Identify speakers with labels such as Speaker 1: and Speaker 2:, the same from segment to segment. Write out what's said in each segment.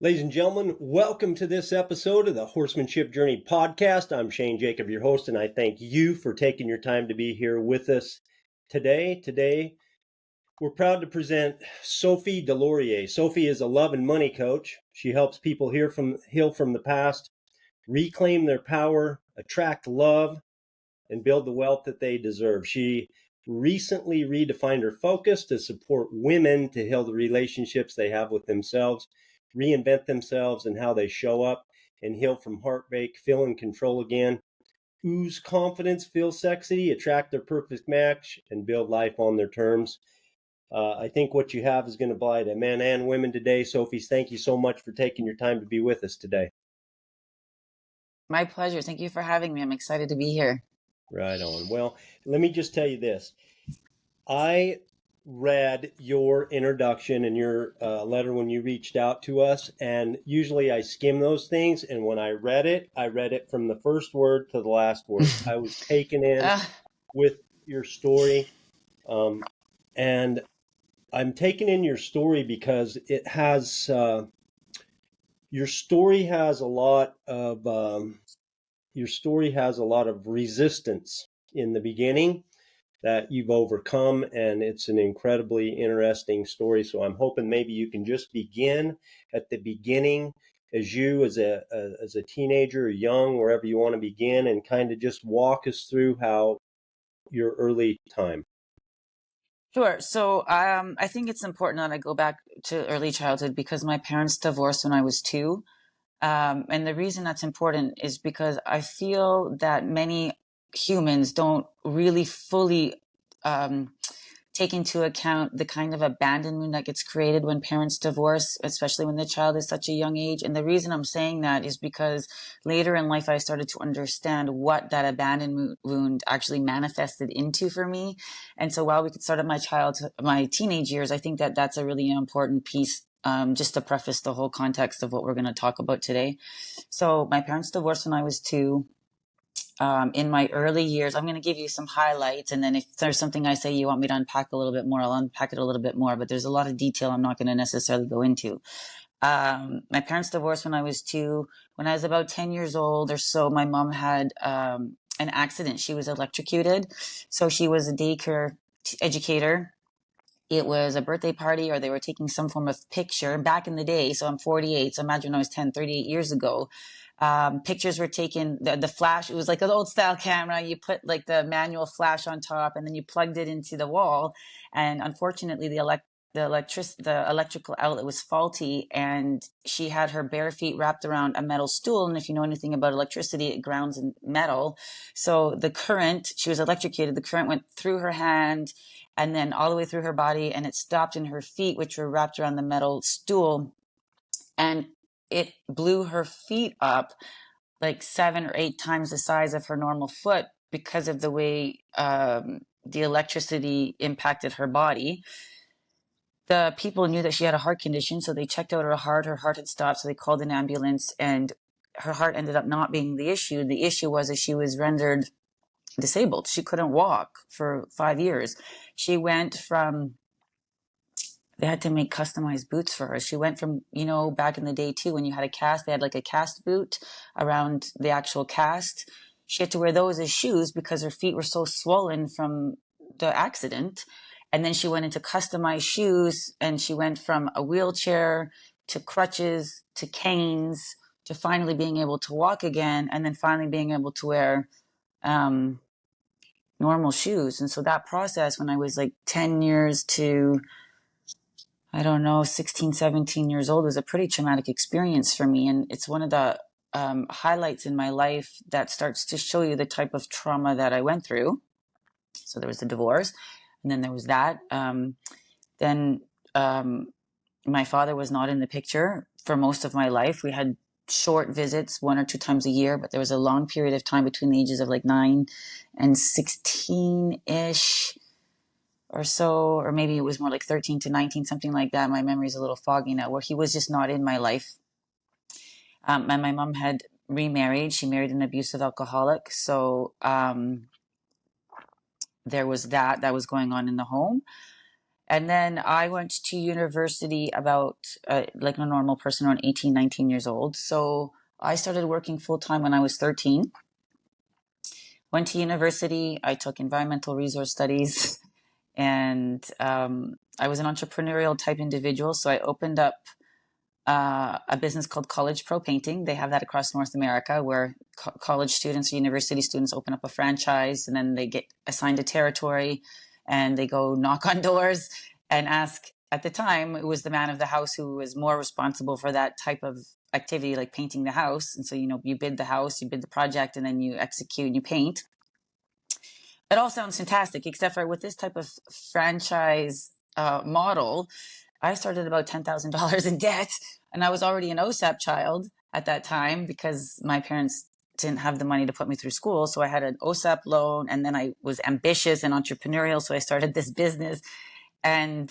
Speaker 1: Ladies and gentlemen, welcome to this episode of the Horsemanship Journey podcast. I'm Shane Jacob, your host, and I thank you for taking your time to be here with us today. Today, we're proud to present Sophie Deslauriers. Sophie is a love and money coach. She helps people heal from the past, reclaim their power, attract love, and build the wealth that they deserve. She recently redefined her focus to support women to heal the relationships they have with themselves, reinvent themselves and how they show up, and heal from heartbreak, feel in control again, ooze confidence, feel sexy, attract their perfect match, and build life on their terms. I think what you have is going to apply to men and women today. Sophie, thank you so much for taking your time to be with us today.
Speaker 2: My pleasure. Thank you for having me. I'm excited to be here.
Speaker 1: Right on. Well, let me just tell you this. I read your introduction and your letter when you reached out to us, and usually I skim those things, and when I read it from the first word to the last word. I was taken in with your story, and I'm taken in your story because it has your story has a lot of resistance in the beginning that you've overcome, and it's an incredibly interesting story. So I'm hoping maybe you can just begin at the beginning as a teenager or young, wherever you want to begin, and kind of just walk us through how your early time.
Speaker 2: Sure. So I think it's important that I go back to early childhood because my parents divorced when I was 2. And the reason that's important is because I feel that many humans don't really fully take into account the kind of abandonment that gets created when parents divorce, especially when the child is such a young age. And the reason I'm saying that is because later in life, I started to understand what that abandonment wound actually manifested into for me. And so while we could start at my teenage years, I think that that's a really important piece, just to preface the whole context of what we're going to talk about today. So my parents divorced when I was 2. In my early years, I'm going to give you some highlights. And then if there's something I say you want me to unpack a little bit more, I'll unpack it a little bit more. But there's a lot of detail I'm not going to necessarily go into. My parents divorced when I was 2. When I was about 10 years old or so, my mom had an accident. She was electrocuted. So she was a daycare educator. It was a birthday party, or they were taking some form of picture back in the day. So I'm 48. So imagine when I was 10, 38 years ago. Pictures were taken, the flash, it was like an old style camera. You put like the manual flash on top and then you plugged it into the wall. And unfortunately, the electrical outlet was faulty, and she had her bare feet wrapped around a metal stool. And if you know anything about electricity, it grounds in metal. So the current, she was electrocuted, the current went through her hand and then all the way through her body, and it stopped in her feet, which were wrapped around the metal stool. And it blew her feet up like 7 or 8 times the size of her normal foot because of the way the electricity impacted her body. The people knew that she had a heart condition, so they checked out her heart. Her heart had stopped, so they called an ambulance, and her heart ended up not being the issue. The issue was that she was rendered disabled. She couldn't walk for 5 years. She went from they had to make customized boots for her. She went from, back in the day too, when you had a cast, they had like a cast boot around the actual cast. She had to wear those as shoes because her feet were so swollen from the accident. And then she went into customized shoes, and she went from a wheelchair to crutches to canes to finally being able to walk again, and then finally being able to wear normal shoes. And so that process, when I was like 10 years to 16, 17 years old, was a pretty traumatic experience for me. And it's one of the highlights in my life that starts to show you the type of trauma that I went through. So there was the divorce, and then there was that. Then my father was not in the picture for most of my life. We had short visits 1 or 2 times a year, but there was a long period of time between the ages of like 9 and 16-ish or so, or maybe it was more like 13 to 19, something like that. My memory is a little foggy now, where he was just not in my life And my mom had remarried. She married an abusive alcoholic. So there was that was going on in the home. And then I went to university about like a normal person, around 18, 19 years old. So I started working full time when I was 13. Went to university. I took environmental resource studies, and I was an entrepreneurial type individual. So I opened up a business called College Pro Painting. They have that across North America, where college students or university students open up a franchise, and then they get assigned a territory, and they go knock on doors and ask. At the time, it was the man of the house who was more responsible for that type of activity, like painting the house. And so, you bid the house, you bid the project, and then you execute and you paint. It all sounds fantastic, except for with this type of franchise model, I started about $10,000 in debt, and I was already an OSAP child at that time because my parents didn't have the money to put me through school. So I had an OSAP loan, and then I was ambitious and entrepreneurial. So I started this business, and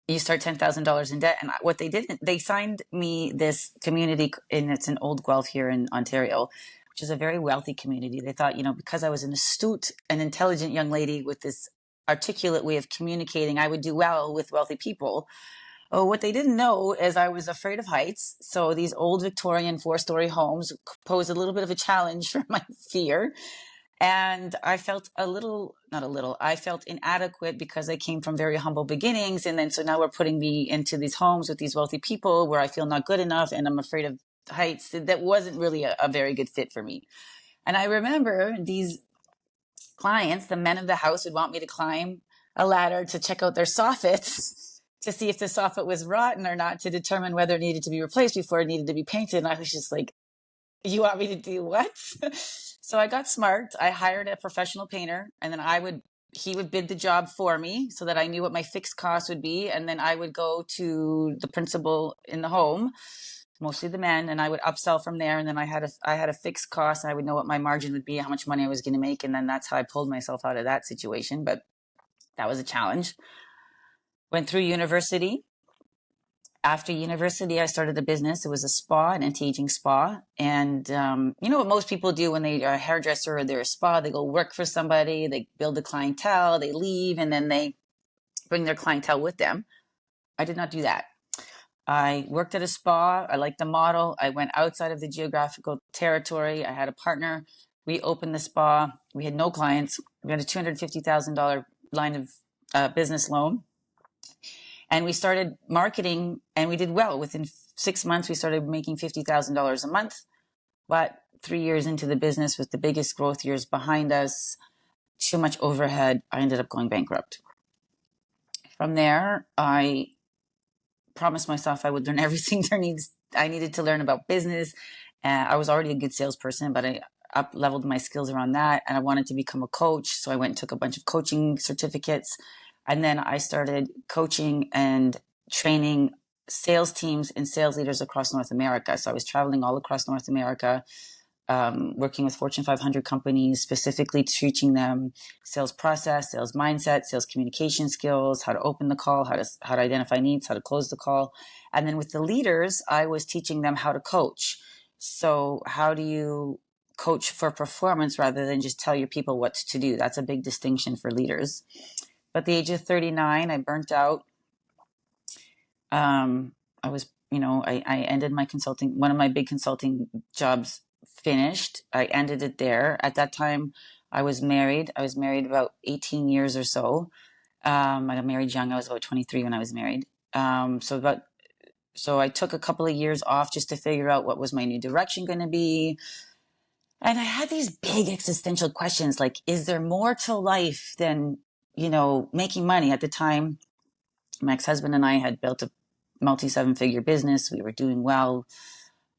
Speaker 2: you start $10,000 in debt. And what they did, they signed me this community, and it's in Old Guelph here in Ontario, which is a very wealthy community. They thought, because I was an astute and intelligent young lady with this articulate way of communicating, I would do well with wealthy people. Oh, what they didn't know is I was afraid of heights. So these old Victorian 4-story homes posed a little bit of a challenge for my fear. And I felt I felt inadequate because I came from very humble beginnings. And then so now we're putting me into these homes with these wealthy people where I feel not good enough and I'm afraid of heights. That wasn't really a very good fit for me. And I remember these clients, the men of the house, would want me to climb a ladder to check out their soffits to see if the soffit was rotten or not, to determine whether it needed to be replaced before it needed to be painted. And I was just like, you want me to do what? So I got smart. I hired a professional painter, and then he would bid the job for me so that I knew what my fixed cost would be. And then I would go to the principal in the home, mostly the men, and I would upsell from there. And then I had a fixed cost, and I would know what my margin would be, how much money I was going to make. And then that's how I pulled myself out of that situation. But that was a challenge. Went through university. After university, I started a business. It was a spa, an anti-aging spa. And you know what most people do when they are a hairdresser or they're a spa, they go work for somebody, they build a clientele, they leave, and then they bring their clientele with them. I did not do that. I worked at a spa. I liked the model. I went outside of the geographical territory. I had a partner. We opened the spa. We had no clients. We had a $250,000 line of business loan. And we started marketing, and we did well. Within 6 months, we started making $50,000 a month. But 3 years into the business, with the biggest growth years behind us, too much overhead, I ended up going bankrupt. From there, I promised myself I would learn everything I needed to learn about business. I was already a good salesperson, but I up leveled my skills around that, and I wanted to become a coach. So I went and took a bunch of coaching certificates. And then I started coaching and training sales teams and sales leaders across North America. So I was traveling all across North America, working with Fortune 500 companies, specifically teaching them sales process, sales mindset, sales communication skills, how to open the call, how to identify needs, how to close the call. And then with the leaders, I was teaching them how to coach. So how do you coach for performance rather than just tell your people what to do? That's a big distinction for leaders. But at the age of 39, I burnt out. I was, I ended my consulting, one of my big consulting jobs finished. I ended it there. At that time, I was married. I was married about 18 years or so. I got married young. I was about 23 when I was married. So I took a couple of years off just to figure out what was my new direction going to be. And I had these big existential questions like, is there more to life than making money? At the time, my ex-husband and I had built a multi-7-figure business. We were doing well.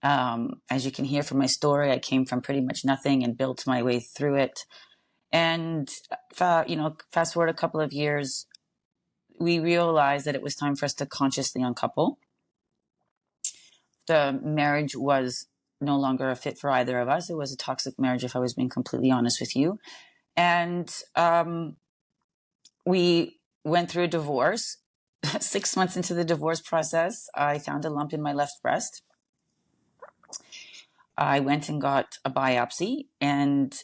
Speaker 2: As you can hear from my story, I came from pretty much nothing and built my way through it. And, fast forward a couple of years, we realized that it was time for us to consciously uncouple. The marriage was no longer a fit for either of us. It was a toxic marriage, if I was being completely honest with you. And we went through a divorce. 6 months into the divorce process, I found a lump in my left breast. I went and got a biopsy, and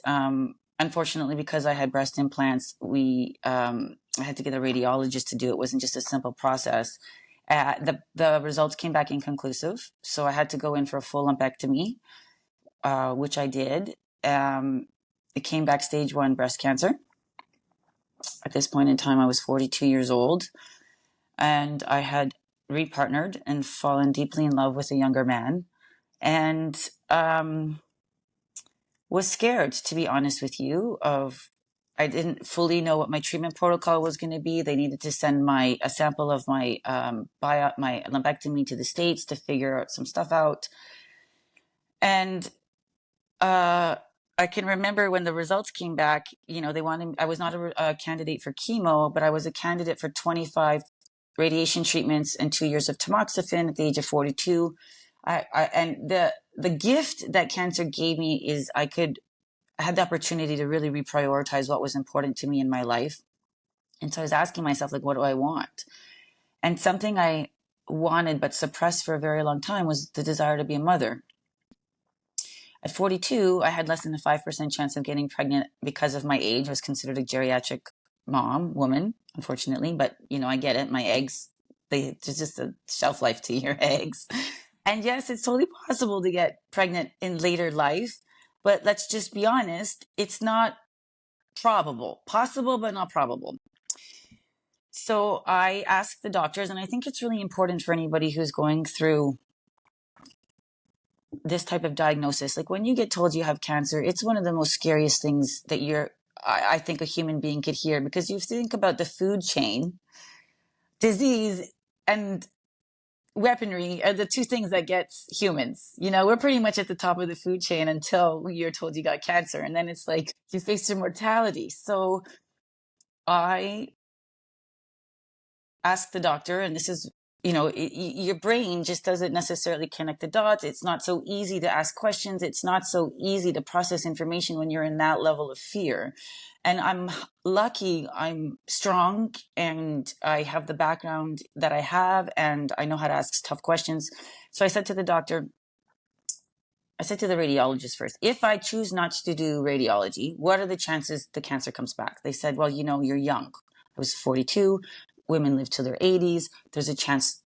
Speaker 2: unfortunately, because I had breast implants, I had to get a radiologist to do it. It wasn't just a simple process. The results came back inconclusive, so I had to go in for a full lumpectomy, which I did. It came back stage 1 breast cancer. At this point in time, I was 42 years old, and I had repartnered and fallen deeply in love with a younger man, and was scared, to be honest with you. I didn't fully know what my treatment protocol was going to be. They needed to send a sample of my my lumpectomy to the States to figure some stuff out. And I can remember when the results came back, I was not a candidate for chemo, but I was a candidate for 25 radiation treatments and 2 years of tamoxifen at the age of 42. And the gift that cancer gave me is I had the opportunity to really reprioritize what was important to me in my life. And so I was asking myself, like, what do I want? And something I wanted but suppressed for a very long time was the desire to be a mother. At 42, I had less than a 5% chance of getting pregnant because of my age. I was considered a geriatric woman, unfortunately. But, I get it. My eggs, there's just a shelf life to your eggs. And yes, it's totally possible to get pregnant in later life. But let's just be honest, it's not probable. Possible, but not probable. So I asked the doctors, and I think it's really important for anybody who's going through this type of diagnosis. Like, when you get told you have cancer, it's one of the most scariest things that I think a human being could hear, because you think about the food chain. Disease and weaponry are the two things that gets humans. We're pretty much at the top of the food chain until you're told you got cancer, and then it's like you face your mortality. So I asked the doctor, and this is, your brain just doesn't necessarily connect the dots. It's not so easy to ask questions. It's not so easy to process information when you're in that level of fear. And I'm lucky, I'm strong, and I have the background that I have, and I know how to ask tough questions. So I said to the radiologist first, if I choose not to do radiology, what are the chances the cancer comes back? They said, well, you're young. I was 42. Women live to their 80s. There's a chance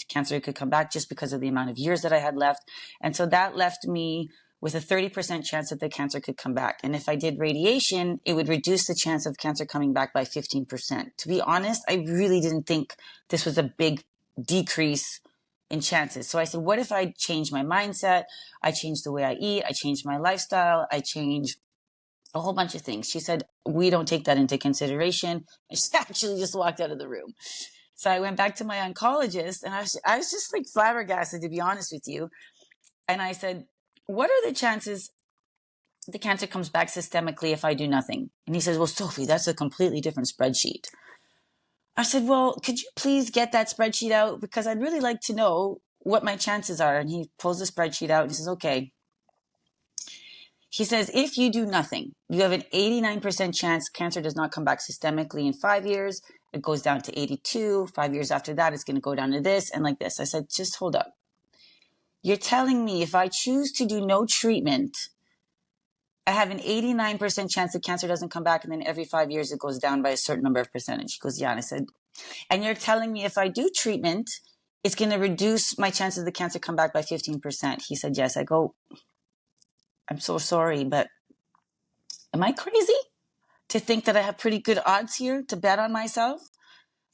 Speaker 2: cancer could come back just because of the amount of years that I had left. And so that left me with a 30% chance that the cancer could come back. And if I did radiation, it would reduce the chance of cancer coming back by 15%. To be honest, I really didn't think this was a big decrease in chances. So I said, what if I change my mindset? I change the way I eat. I change my lifestyle. I change a whole bunch of things. She said, we don't take that into consideration. And she actually just walked out of the room. So I went back to my oncologist, and I was just like flabbergasted, to be honest with you. And I said, what are the chances the cancer comes back systemically if I do nothing? And he says, well, Sophie, that's a completely different spreadsheet. I said, well, could you please get that spreadsheet out? Because I'd really like to know what my chances are. And he pulls the spreadsheet out and he says, okay. He says, if you do nothing, you have an 89% chance cancer does not come back systemically in 5 years. It goes down to 82. 5 years after that, it's going to go down to this and like this. I said, just hold up. You're telling me if I choose to do no treatment, I have an 89% chance that cancer doesn't come back, and then every 5 years it goes down by a certain number of percentage. He goes, yeah. And I said, and you're telling me if I do treatment, it's going to reduce my chances of the cancer come back by 15%. He said, yes. I go, I'm so sorry, but am I crazy to think that I have pretty good odds here to bet on myself?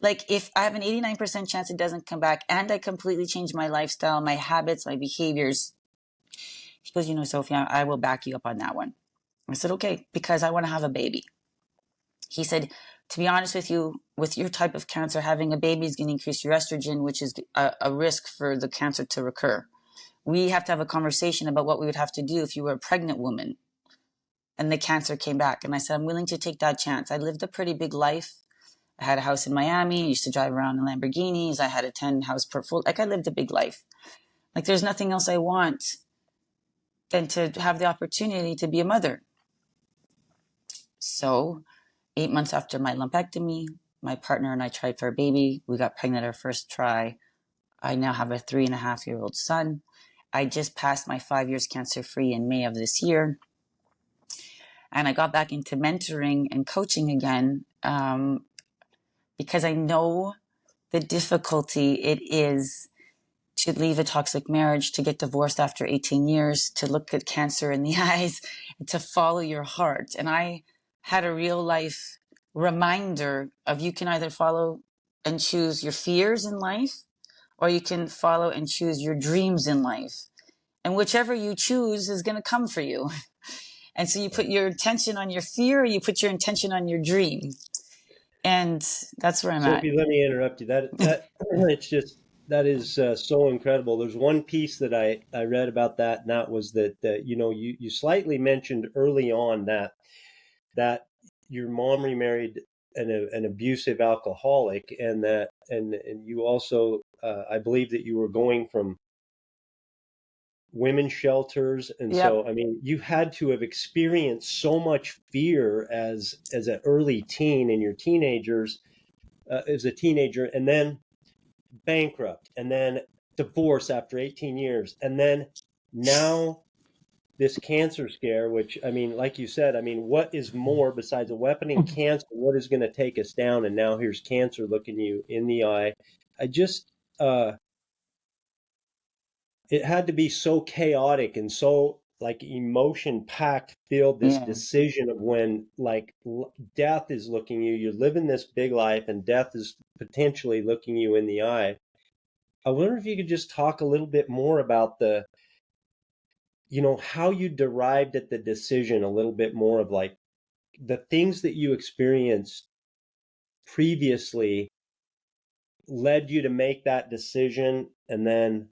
Speaker 2: Like, if I have an 89% chance it doesn't come back and I completely change my lifestyle, my habits, my behaviors. He goes, Sophie, I will back you up on that one. I said, okay, because I want to have a baby. He said, to be honest with you, with your type of cancer, having a baby is going to increase your estrogen, which is a risk for the cancer to recur. We have to have a conversation about what we would have to do if you were a pregnant woman and the cancer came back. And I said, I'm willing to take that chance. I lived a pretty big life. I had a house in Miami. I used to drive around in Lamborghinis. I had a 10-house portfolio. Like, I lived a big life. Like, there's nothing else I want than to have the opportunity to be a mother. So 8 months after my lumpectomy, My partner and I tried for a baby. We got pregnant our first try. I now have a 3.5-year-old son. I just passed my 5 years cancer-free in May of this year. And I got back into mentoring and coaching again because I know the difficulty it is to leave a toxic marriage, to get divorced after 18 years, to look at cancer in the eyes, and to follow your heart. And I had a real life reminder of you can either follow and choose your fears in life, or you can follow and choose your dreams in life. And whichever you choose is going to come for you. And so you put your intention on your fear, or you put your intention on your dream. And that's where I'm at.
Speaker 1: Sophie, let me interrupt you. That it's just that is so incredible. There's one piece that I read about that, and that was that you slightly mentioned early on that your mom remarried an abusive alcoholic, and you also I believe that you were going from women's shelters, and
Speaker 2: Yep.
Speaker 1: so I mean you had to have experienced so much fear as an early teen in your teenagers, as a teenager, and then bankrupt, and then divorce after 18 years, and then now this cancer scare, which I mean, like you said, I mean, what is more besides a weapon in cancer? What is going to take us down? And now here's cancer looking you in the eye. I just, it had to be so chaotic and so like emotion packed filled, this
Speaker 2: Yeah.
Speaker 1: decision of when like death is looking you, you're living this big life and death is potentially looking you in the eye. I wonder if you could just talk a little bit more about how you derived at the decision, a little bit more of like the things that you experienced previously led you to make that decision. And then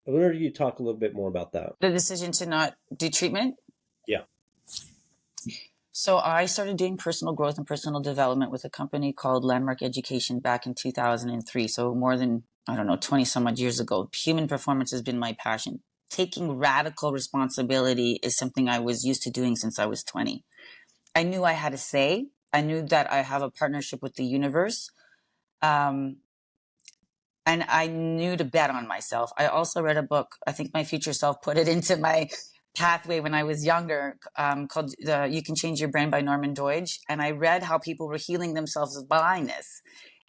Speaker 1: I wonder if you talk a little bit more about that.
Speaker 2: The decision to not do treatment.
Speaker 1: Yeah.
Speaker 2: So I started doing personal growth and personal development with a company called Landmark Education back in 2003. So more than, 20 some odd years ago. Human performance has been my passion. Taking radical responsibility is something I was used to doing since I was 20. I knew I had a say. I knew that I have a partnership with the universe. And I knew to bet on myself. I also read a book. I think my future self put it into my pathway when I was younger, called You Can Change Your Brain by Norman Doidge. And I read how people were healing themselves of blindness.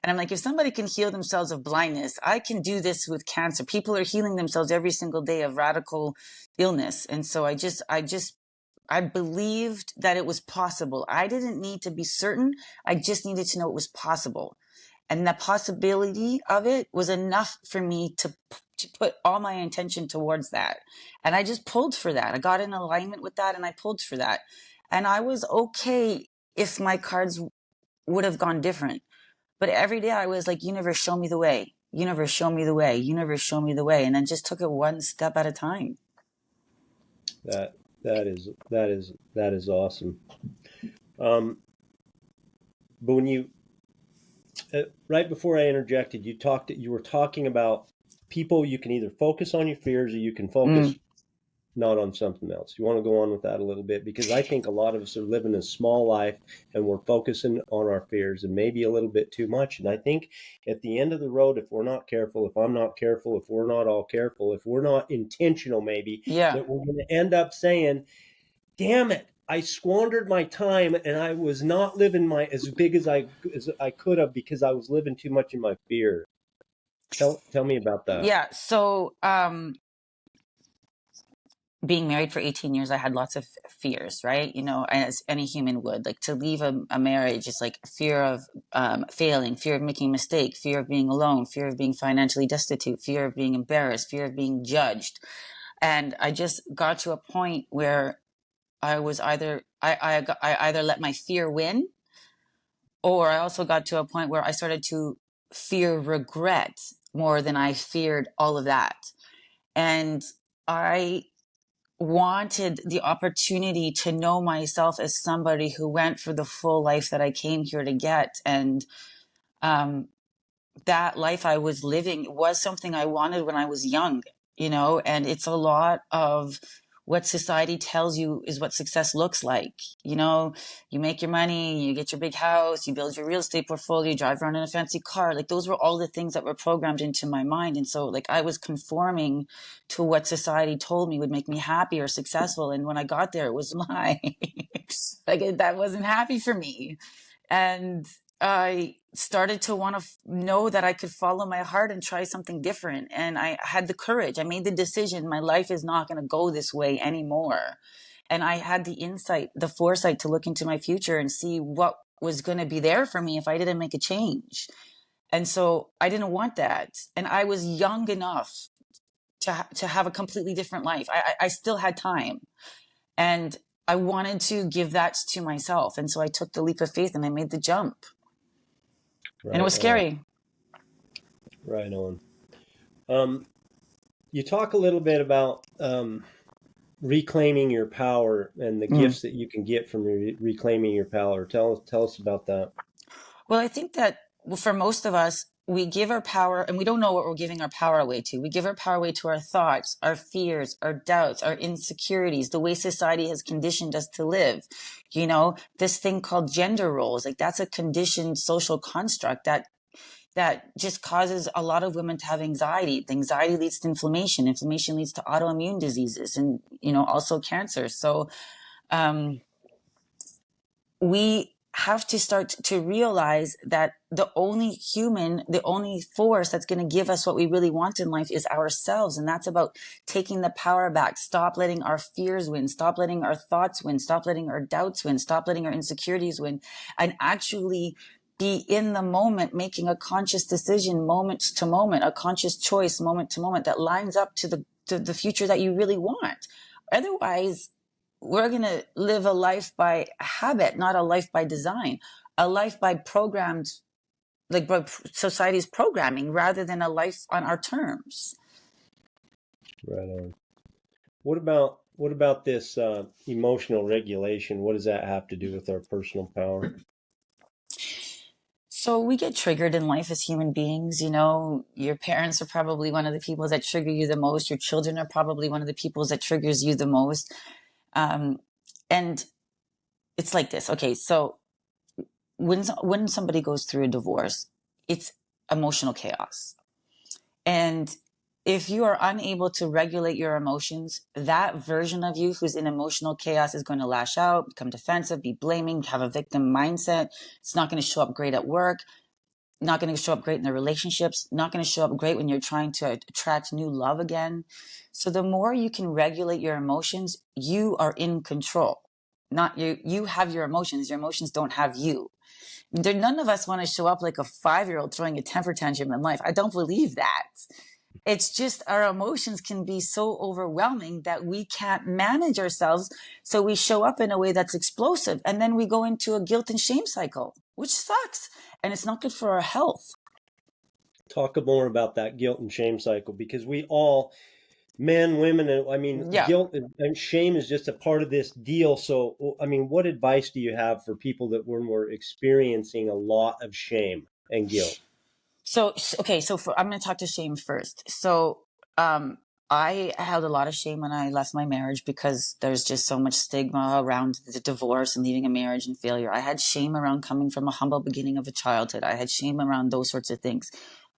Speaker 2: And I'm like, if somebody can heal themselves of blindness, I can do this with cancer. People are healing themselves every single day of radical illness. And so I believed that it was possible. I didn't need to be certain. I just needed to know it was possible. And the possibility of it was enough for me to put all my intention towards that. And I just pulled for that. I got in alignment with that and I pulled for that. And I was okay if my cards would have gone different. But every day I was like, universe, show me the way. Universe, show me the way. Universe, show me the way. And then just took it one step at a time.
Speaker 1: That is awesome. But when you right before I interjected, you were talking about people. You can either focus on your fears or you can focus not on something else. You want to go on with that a little bit? Because I think a lot of us are living a small life and we're focusing on our fears and maybe a little bit too much. And I think at the end of the road, if we're not careful, if I'm not careful, if we're not all careful, if we're not intentional, maybe that we're going to end up saying, damn it, I squandered my time and I was not living as big as I could have because I was living too much in my fear. Tell me about that.
Speaker 2: Yeah. So, being married for 18 years, I had lots of fears, right? As any human would. Like, to leave a marriage is like fear of failing, fear of making a mistake, fear of being alone, fear of being financially destitute, fear of being embarrassed, fear of being judged. And I just got to a point where I was I either let my fear win, or I also got to a point where I started to fear regret more than I feared all of that. And I wanted the opportunity to know myself as somebody who went for the full life that I came here to get. And that life I was living was something I wanted when I was young, and it's a lot of what society tells you is what success looks like. You know, you make your money, you get your big house, you build your real estate portfolio, you drive around in a fancy car. Like those were all the things that were programmed into my mind. And so like I was conforming to what society told me would make me happy or successful. And when I got there, it was my, like that wasn't happy for me. And I started to want to know that I could follow my heart and try something different. And I had the courage. I made the decision. My life is not going to go this way anymore. And I had the insight, the foresight to look into my future and see what was going to be there for me if I didn't make a change. And so I didn't want that. And I was young enough to have a completely different life. I still had time. And I wanted to give that to myself. And so I took the leap of faith and I made the jump.
Speaker 1: Right
Speaker 2: and it was scary.
Speaker 1: Right on. You talk a little bit about reclaiming your power and the gifts that you can get from reclaiming your power. Tell us about that.
Speaker 2: Well, I think that for most of us, we give our power and we don't know what we're giving our power away to. We give our power away to our thoughts, our fears, our doubts, our insecurities, the way society has conditioned us to live. You know, this thing called gender roles, like that's a conditioned social construct that just causes a lot of women to have anxiety. The anxiety leads to inflammation. Inflammation leads to autoimmune diseases and, you know, also cancer. So, we have to start to realize that the only force that's going to give us what we really want in life is ourselves. And that's about taking the power back. Stop letting our fears win. Stop letting our thoughts win. Stop letting our doubts win. Stop letting our insecurities win. And actually be in the moment, making a conscious decision moment to moment, a conscious choice moment to moment that lines up to the future that you really want. Otherwise, we're going to live a life by habit, not a life by design, a life by programmed, like by society's programming, rather than a life on our terms.
Speaker 1: Right on. What about this emotional regulation? What does that have to do with our personal power?
Speaker 2: So we get triggered in life as human beings. You know, your parents are probably one of the people that trigger you the most. Your children are probably one of the people that triggers you the most. And it's like this. Okay, so when somebody goes through a divorce, it's emotional chaos. And if you are unable to regulate your emotions, that version of you who's in emotional chaos is going to lash out, become defensive, be blaming, have a victim mindset. It's not going to show up great at work, not going to show up great in the relationships, not going to show up great when you're trying to attract new love again. So the more you can regulate your emotions, you are in control. Not you. You have your emotions. Your emotions don't have you. None of us want to show up like a 5-year-old throwing a temper tantrum in life. I don't believe that. It's just our emotions can be so overwhelming that we can't manage ourselves. So we show up in a way that's explosive. And then we go into a guilt and shame cycle, which sucks. And it's not good for our health.
Speaker 1: Talk more about that guilt and shame cycle, because we all, men, women, and I mean, guilt and shame is just a part of this deal. So, I mean, what advice do you have for people that were experiencing a lot of shame and guilt?
Speaker 2: So, okay, I'm going to talk to shame first. So, I held a lot of shame when I left my marriage because there's just so much stigma around the divorce and leaving a marriage and failure. I had shame around coming from a humble beginning of a childhood. I had shame around those sorts of things.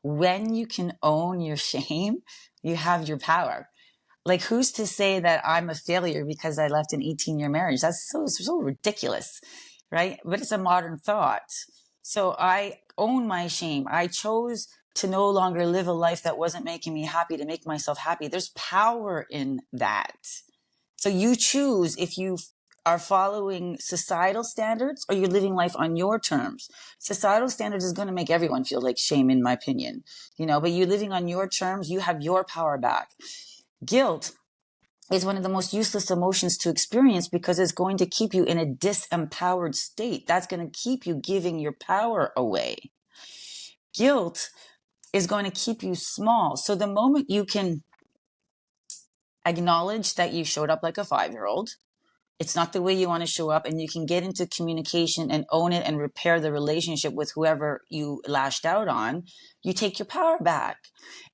Speaker 2: When you can own your shame, you have your power. Like, who's to say that I'm a failure because I left an 18-year marriage? That's so ridiculous, right? But it's a modern thought. So I own my shame. I chose to no longer live a life that wasn't making me happy to make myself happy. There's power in that. So you choose if you are following societal standards or you're living life on your terms. Societal standards is going to make everyone feel like shame, in my opinion, but you're living on your terms. You have your power back. Guilt is one of the most useless emotions to experience because it's going to keep you in a disempowered state. That's going to keep you giving your power away. Guilt is going to keep you small. So the moment you can acknowledge that you showed up like a 5-year-old, It's not the way you want to show up, and you can get into communication and own it and repair the relationship with whoever you lashed out on. You take your power back,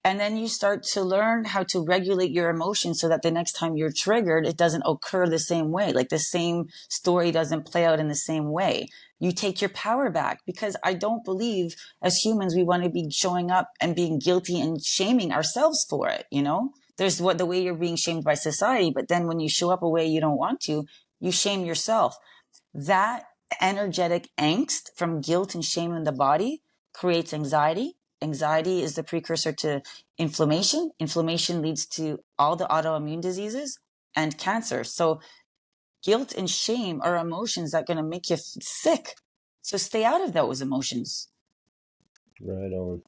Speaker 2: and then you start to learn how to regulate your emotions so that the next time you're triggered, it doesn't occur the same way. Like the same story doesn't play out in the same way. You take your power back, because I don't believe as humans we want to be showing up and being guilty and shaming ourselves for it. There's the way you're being shamed by society, but then when you show up a way you don't want to, you shame yourself. That energetic angst from guilt and shame in the body creates anxiety. Anxiety is the precursor to inflammation. Inflammation leads to all the autoimmune diseases and cancer. So guilt and shame are emotions that are going to make you sick. So stay out of those emotions.
Speaker 1: Right on.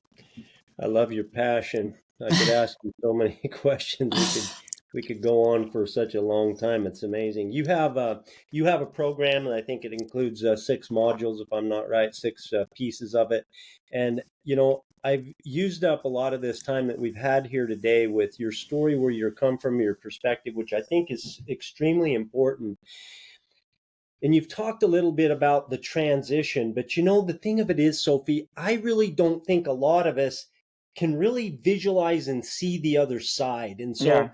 Speaker 1: I love your passion. I could ask you so many questions. We could go on for such a long time. It's amazing. You have a program, and I think it includes 6 modules, if I'm not right, 6 pieces of it. And I've used up a lot of this time that we've had here today with your story, where you come from, your perspective, which I think is extremely important. And you've talked a little bit about the transition, but the thing of it is, Sophie, I really don't think a lot of us can really visualize and see the other side. And
Speaker 2: Yeah.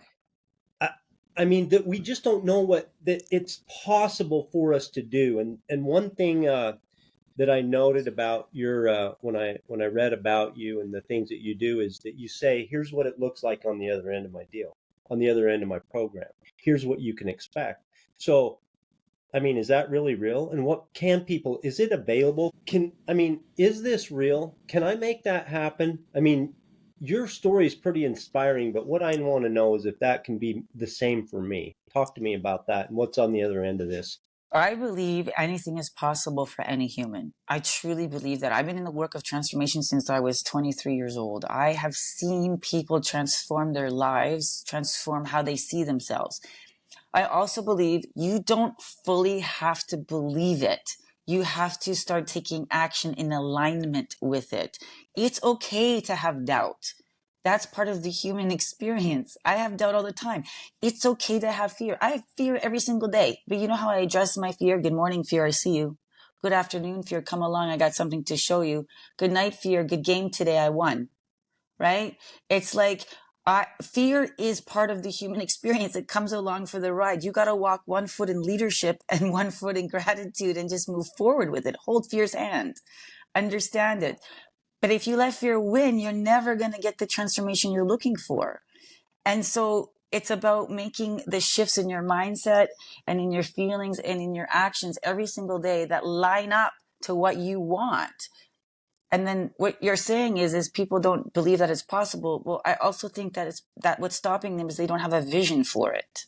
Speaker 1: so, I mean, that we just don't know that it's possible for us to do. And one thing that I noted about your when I read about you and the things that you do is that you say, here's what it looks like on the other end of my deal, on the other end of my program. Here's what you can expect. So, I mean, is that really real? And is it available? Is this real? Can I make that happen? I mean, your story is pretty inspiring, but what I want to know is if that can be the same for me. Talk to me about that and what's on the other end of this.
Speaker 2: I believe anything is possible for any human. I truly believe that. I've been in the work of transformation since I was 23 years old. I have seen people transform their lives, transform how they see themselves. I also believe you don't fully have to believe it. You have to start taking action in alignment with it. It's okay to have doubt. That's part of the human experience. I have doubt all the time. It's okay to have fear. I have fear every single day. But you know how I address my fear? Good morning, fear. I see you. Good afternoon, fear. Come along. I got something to show you. Good night, fear. Good game today. I won. Right? It's like fear is part of the human experience. It comes along for the ride. You got to walk one foot in leadership and one foot in gratitude and just move forward with it. Hold fear's hand. Understand it. But if you let fear win, you're never going to get the transformation you're looking for. And so it's about making the shifts in your mindset and in your feelings and in your actions every single day that line up to what you want. And then what you're saying is people don't believe that it's possible. Well, I also think that what's stopping them is they don't have a vision for it.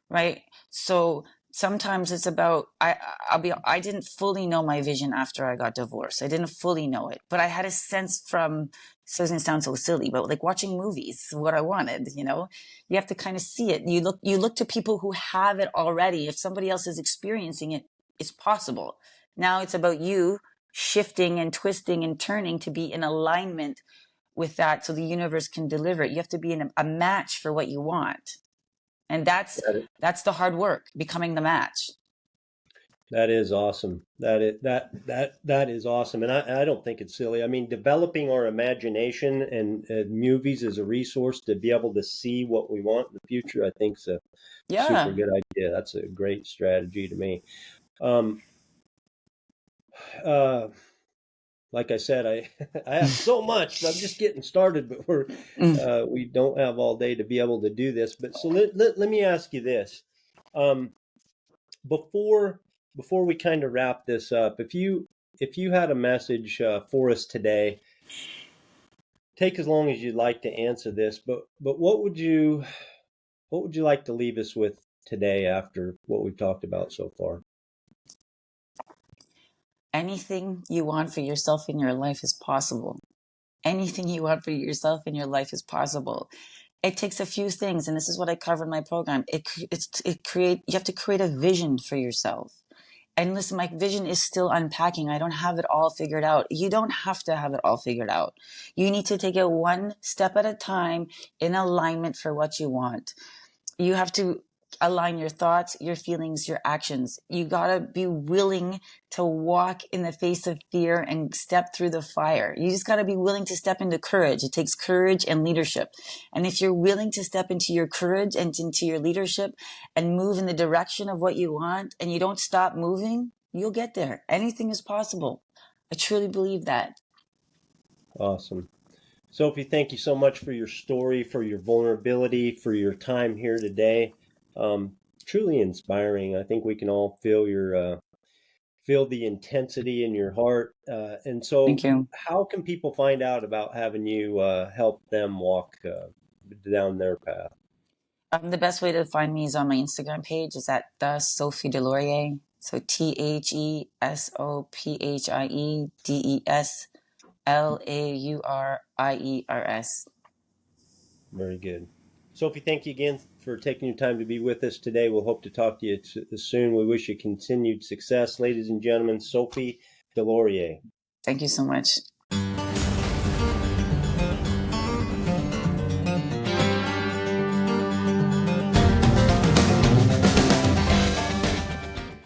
Speaker 2: Right? So sometimes it's about, I didn't fully know my vision after I got divorced. I didn't fully know it, but I had a sense from, so it doesn't sound so silly, but like watching movies, what I wanted, you have to kind of see it. You look to people who have it already. If somebody else is experiencing it, it's possible. Now it's about you shifting and twisting and turning to be in alignment with that so the universe can deliver it. You have to be in a match for what you want. And that's the hard work, becoming the match.
Speaker 1: That is awesome. That is awesome, and I don't think it's silly. I mean, developing our imagination and movies is a resource to be able to see what we want in the future. I think is a super good idea. That's a great strategy to me. Like I said, I I have so much. I'm just getting started, but we don't have all day to be able to do this. But so let me ask you this. Before we kind of wrap this up, if you had a message for us today, take as long as you'd like to answer this. But what would you like to leave us with today after what we've talked about so far?
Speaker 2: Anything you want for yourself in your life is possible. Anything you want for yourself in your life is possible. It takes a few things, and this is what I cover in my program. You have to create a vision for yourself. And listen, my vision is still unpacking. I don't have it all figured out. You don't have to have it all figured out. You need to take it one step at a time in alignment for what you want. You have to align your thoughts, your feelings, your actions. You got to be willing to walk in the face of fear and step through the fire. You just got to be willing to step into courage. It takes courage and leadership. And if you're willing to step into your courage and into your leadership and move in the direction of what you want, and you don't stop moving, you'll get there. Anything is possible. I truly believe that.
Speaker 1: Awesome. Sophie, thank you so much for your story, for your vulnerability, for your time here today. Truly inspiring. I think we can all feel the intensity in your heart. And so,
Speaker 2: Thank you.
Speaker 1: how can people find out about having you help them walk down their path?
Speaker 2: The best way to find me is on my Instagram page. Is at the Sophie Deslauriers. So TheSophieDeslauriers.
Speaker 1: Very good. Sophie, thank you again for taking your time to be with us today. We'll hope to talk to you soon. We wish you continued success. Ladies and gentlemen, Sophie Deslauriers.
Speaker 2: Thank you so much.